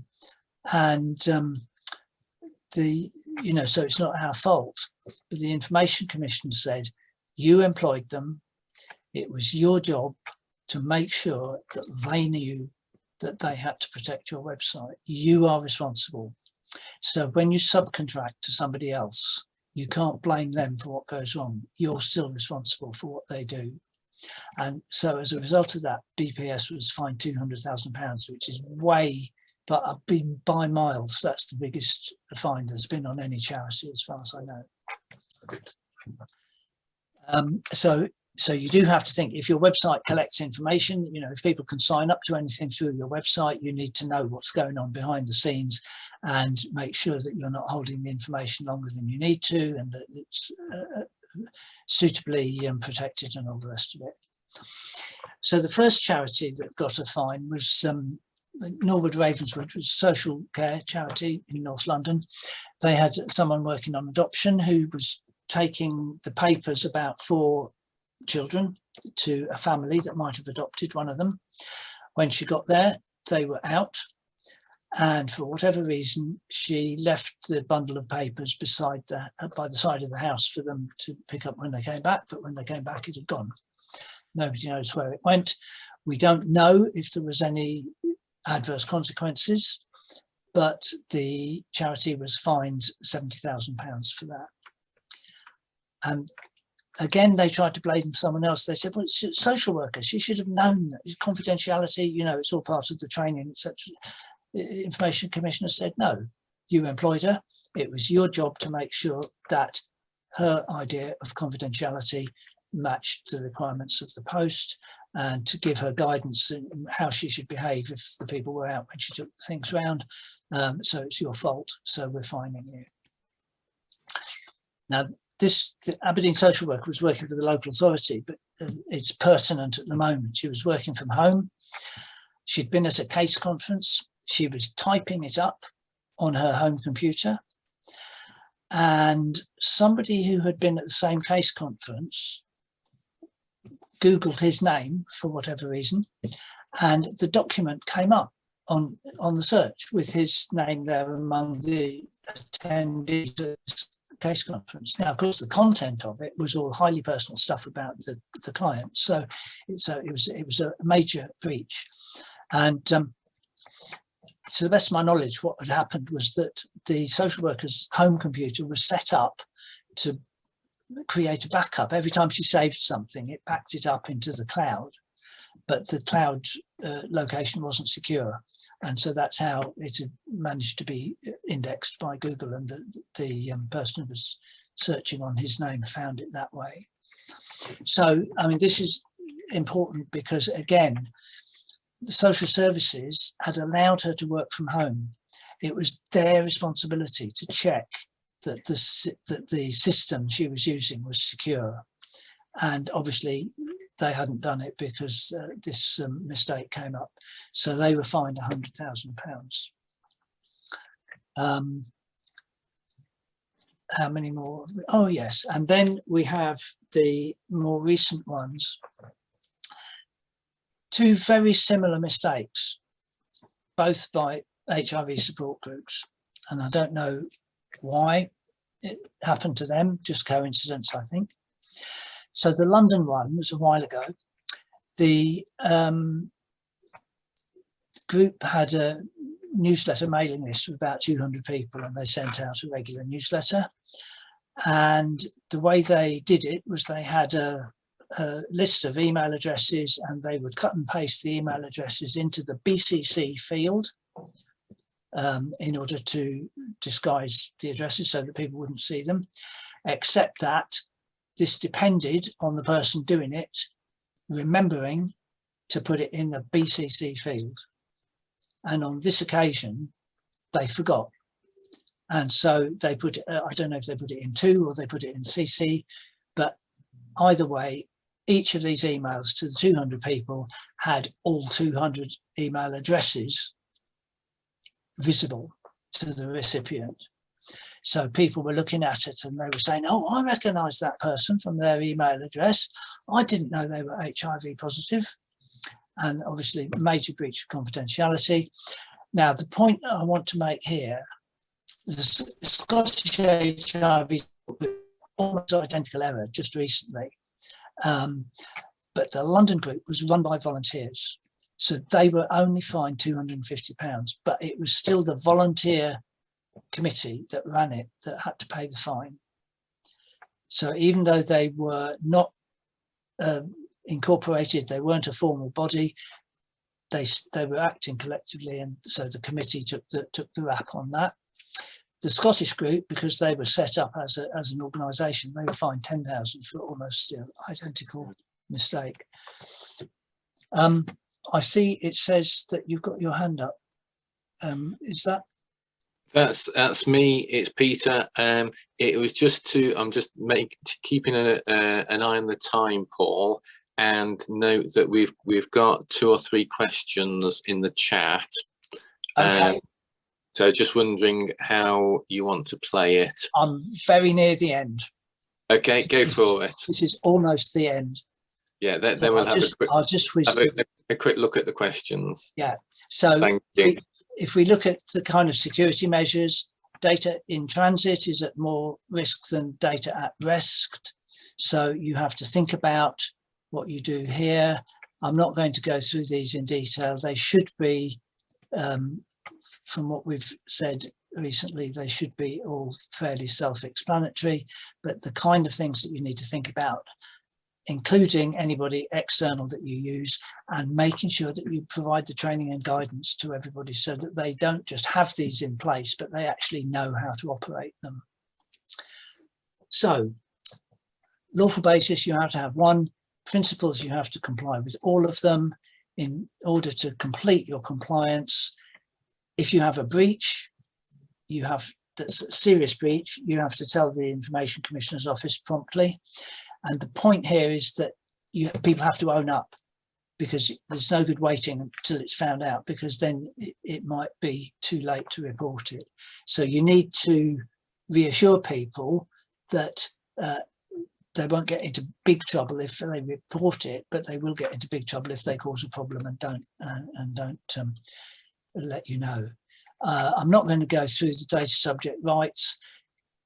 it's not our fault. But the Information Commission said, you employed them. It was your job to make sure that they knew that they had to protect your website. You are responsible. So when you subcontract to somebody else, you can't blame them for what goes wrong. You're still responsible for what they do. And so as a result of that, BPS was fined £200,000, which is but I've been by miles. That's the biggest fine there's been on any charity, as far as I know. So you do have to think, if your website collects information, you know, if people can sign up to anything through your website, you need to know what's going on behind the scenes and make sure that you're not holding the information longer than you need to, and that it's suitably protected and all the rest of it. So the first charity that got a fine was Norwood Ravenswood, was a social care charity in North London. They had someone working on adoption who was taking the papers about 4 children to a family that might have adopted one of them. When she got there, they were out, and for whatever reason, she left the bundle of papers beside by the side of the house for them to pick up when they came back. But when they came back, it had gone. Nobody knows where it went. We don't know if there was any adverse consequences, but the charity was fined £70,000 for that. And again, they tried to blame someone else. They said, well, it's a social worker. She should have known that. Confidentiality, you know, it's all part of the training, etc. Information Commissioner said, no, you employed her. It was your job to make sure that her idea of confidentiality matched the requirements of the post, and to give her guidance in how she should behave if the people were out when she took things round. So it's your fault, so we're fining you. Now, the Aberdeen social worker was working for the local authority, but it's pertinent at the moment. She was working from home. She'd been at a case conference. She was typing it up on her home computer. And somebody who had been at the same case conference Googled his name for whatever reason, and the document came up on the search with his name there among the attendees to this case conference. Now, of course, the content of it was all highly personal stuff about the client, so it was a major breach. And to the best of my knowledge, what had happened was that the social worker's home computer was set up to create a backup. Every time she saved something, it backed it up into the cloud, but the cloud location wasn't secure. And so that's how it had managed to be indexed by Google, and the person who was searching on his name found it that way. So, I mean, this is important because, again, the social services had allowed her to work from home. It was their responsibility to check that the system she was using was secure. And obviously they hadn't done it because this mistake came up. So they were fined £100,000. How many more? Oh, yes. And then we have the more recent ones. 2 very similar mistakes, both by HIV support groups. And I don't know why it happened to them, just coincidence, I think. So the London one was a while ago. The group had a newsletter mailing list of about 200 people, and they sent out a regular newsletter. And the way they did it was they had a list of email addresses, and they would cut and paste the email addresses into the BCC field in order to disguise the addresses so that people wouldn't see them, except that this depended on the person doing it remembering to put it in the BCC field. And on this occasion, they forgot. And so they put it, I don't know if they put it in 2 or they put it in CC, but either way, each of these emails to the 200 people had all 200 email addresses visible to the recipient. So people were looking at it and they were saying, oh, I recognise that person from their email address. I didn't know they were HIV positive. And obviously major breach of confidentiality. Now, the point I want to make here, the Scottish HIV almost identical error just recently, but the London group was run by volunteers. So they were only fined £250, but it was still the volunteer committee that ran it that had to pay the fine. So even though they were not incorporated, they weren't a formal body, they were acting collectively, and so the committee took the rap on that. The Scottish group, because they were set up as an organisation, they were fined 10,000 for almost identical mistake. I see it says that you've got your hand up. Is that? That's me. It's Peter. It was just I'm just keeping an eye on the time, Paul, and note that we've got 2 or 3 questions in the chat. Okay. So just wondering how you want to play it. I'm very near the end. Okay, go for it. This is almost the end. Yeah, then we'll have a quick look at the questions. Yeah. So thank you. If we look at the kind of security measures, data in transit is at more risk than data at rest. So you have to think about what you do here. I'm not going to go through these in detail. They should be, from what we've said recently, they should be all fairly self-explanatory, but the kind of things that you need to think about, including anybody external that you use, and making sure that you provide the training and guidance to everybody so that they don't just have these in place, but they actually know how to operate them. So, lawful basis, you have to have 1. Principles, you have to comply with all of them in order to complete your compliance. If you have a breach, that's a serious breach, you have to tell the Information Commissioner's Office promptly. And the point here is that people have to own up, because there's no good waiting until it's found out, because then it might be too late to report it. So you need to reassure people that they won't get into big trouble if they report it, but they will get into big trouble if they cause a problem and don't let you know. I'm not going to go through the data subject rights.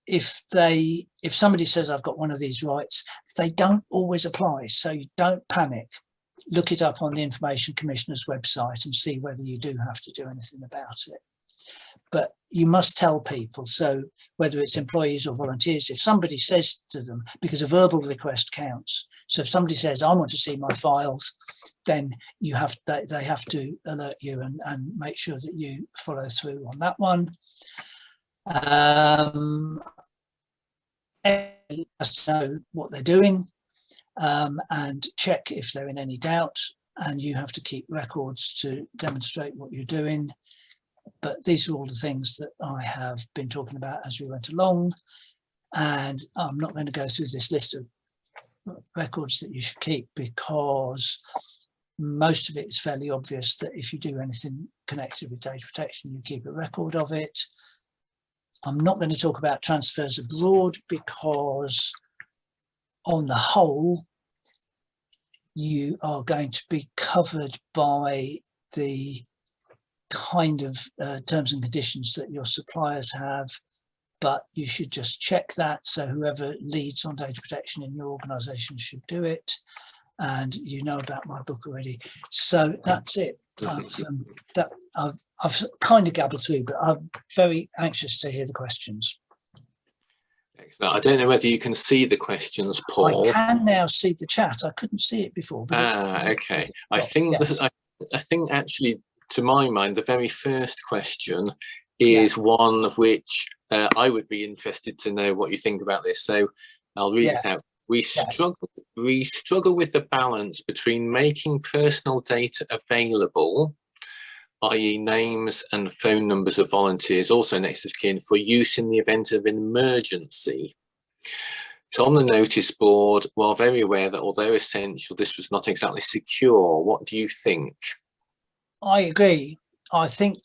If somebody says I've got one of these rights, they don't always apply, so you don't panic. Look it up on the Information Commissioner's website and see whether you do have to do anything about it. But you must tell people, so whether it's employees or volunteers, if somebody says to them, because a verbal request counts, so if somebody says I want to see my files, then they have to alert you and make sure that you follow through on that one. Everybody has to know what they're doing and check if they're in any doubt, and you have to keep records to demonstrate what you're doing. But these are all the things that I have been talking about as we went along, and I'm not going to go through this list of records that you should keep, because most of it is fairly obvious that if you do anything connected with data protection, you keep a record of it. I'm not going to talk about transfers abroad, because on the whole, you are going to be covered by the kind of terms and conditions that your suppliers have, but you should just check that. So whoever leads on data protection in your organisation should do it. And you know about my book already. So that's it. I've kind of gabbled through, but I'm very anxious to hear the questions. Excellent. I don't know whether you can see the questions, Paul. I can now see the chat. I couldn't see it before. But okay. I think actually, to my mind, the very first question is one which I would be interested to know what you think about this. So I'll read it out. We struggle with the balance between making personal data available, i.e. names and phone numbers of volunteers, also next of kin, for use in the event of an emergency. So on the notice board, while very aware that although essential, this was not exactly secure. What do you think? I agree. I think,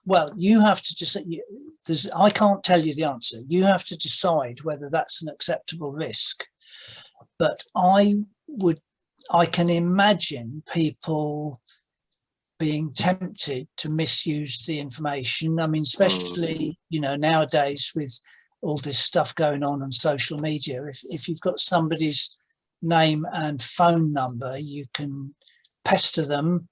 well, you have to just, I can't tell you the answer. You have to decide whether that's an acceptable risk. But I can imagine people being tempted to misuse the information. I mean, especially, nowadays with all this stuff going on social media, if you've got somebody's name and phone number, you can pester them,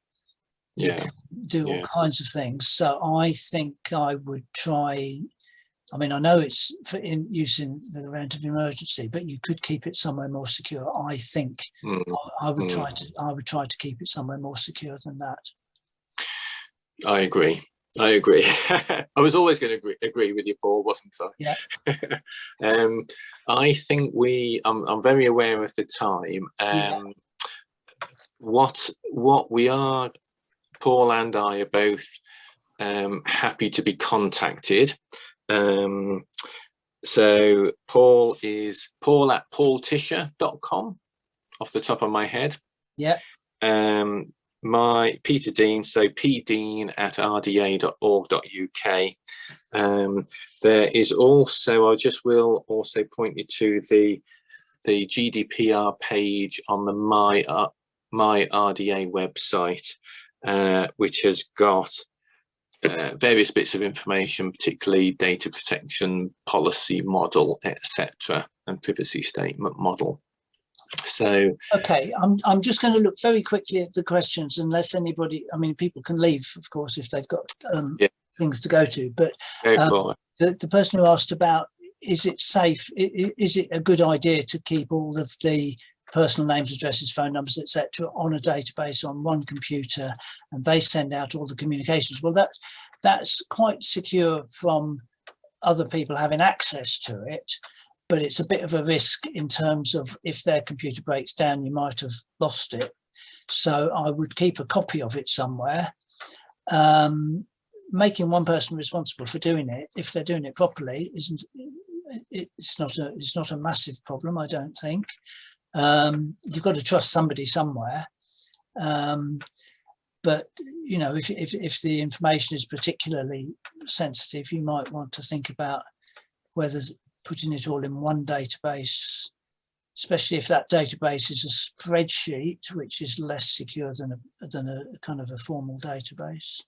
you can do all kinds of things. So I think I would try, I mean, I know it's in use in the event of emergency, but you could keep it somewhere more secure. I think I would try to keep it somewhere more secure than that. I agree. I agree. I was always going to agree with you, Paul, wasn't I? Yeah. I think I'm very aware of the time. Yeah. What we are, Paul and I are both happy to be contacted. So Paul is Paul at paulticher.com off the top of my head. Yeah. My Peter Dean, so pdean@rda.org.uk. There is also, I just will also point you to the GDPR page on the my RDA website, which has got various bits of information, particularly data protection policy model, etc., and privacy statement model. So okay, I'm just going to look very quickly at the questions, unless anybody, I mean, people can leave, of course, if they've got things to go to, but the person who asked about, is it safe, is it a good idea to keep all of the personal names, addresses, phone numbers, etc., on a database on one computer, and they send out all the communications? Well, that's quite secure from other people having access to it, but it's a bit of a risk in terms of if their computer breaks down, you might have lost it. So I would keep a copy of it somewhere. Making one person responsible for doing it, if they're doing it properly, it's not a massive problem, I don't think. You've got to trust somebody somewhere. But you know, if the information is particularly sensitive, you might want to think about whether putting it all in one database, especially if that database is a spreadsheet, which is less secure than a kind of a formal database.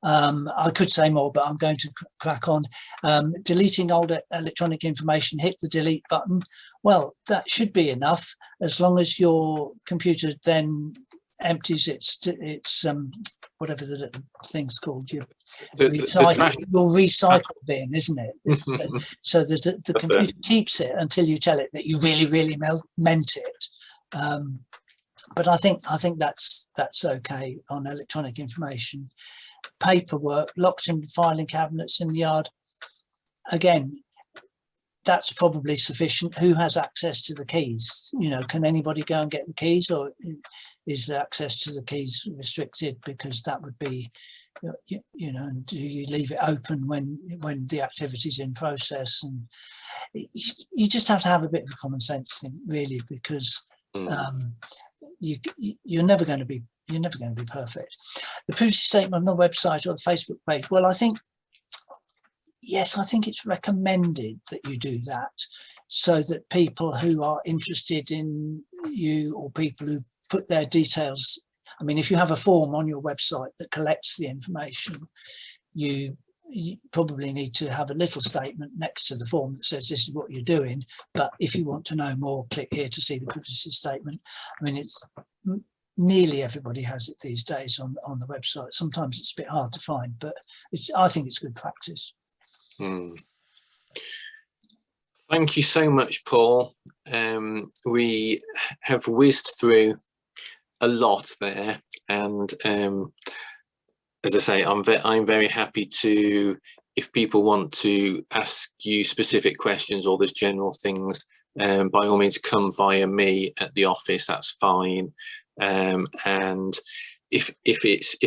I could say more, but I'm going to crack on. Deleting old electronic information, hit the delete button. Well, that should be enough, as long as your computer then empties its whatever the little thing's called, your recycle bin, isn't it? So that the computer keeps it until you tell it that you really meant it. But I think that's okay on electronic information. Paperwork locked in filing cabinets in the yard, again, that's probably sufficient. Who has access to the keys? You know, can anybody go and get the keys, or is the access to the keys restricted? Because that would be, you know, do you leave it open when the activity's in process? And you just have to have a bit of a common sense thing, really, because you're never going to be perfect. The privacy statement on the website or the Facebook page. Well, I think, yes, I think it's recommended that you do that, so that people who are interested in you, or people who put their details, I mean, if you have a form on your website that collects the information, you probably need to have a little statement next to the form that says this is what you're doing, but if you want to know more, click here to see the privacy statement. I mean, it's nearly everybody has it these days on the website. Sometimes it's a bit hard to find, but I think it's good practice. Thank you so much, Paul. We have whizzed through a lot there, and as I say, I'm very happy to, if people want to ask you specific questions or there's general things, by all means come via me at the office, that's fine. And if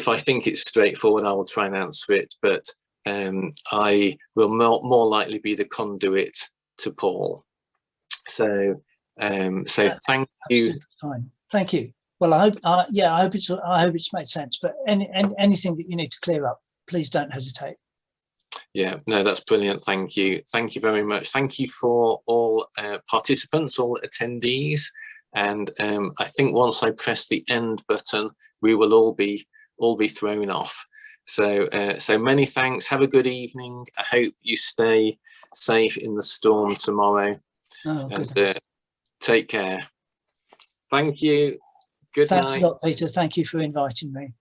I think it's straightforward, I will try and answer it, but I will more likely be the conduit to Paul. So thank you. Fine. Thank you. Well, I hope it's made sense, but anything that you need to clear up, please don't hesitate. Yeah, no, that's brilliant. Thank you very much. Thank you for all participants, all attendees. And I think once I press the end button, we will all be thrown off. So many thanks. Have a good evening. I hope you stay safe in the storm tomorrow. Oh, and take care. Thank you. Good night. Thanks a lot, Peter. Thank you for inviting me.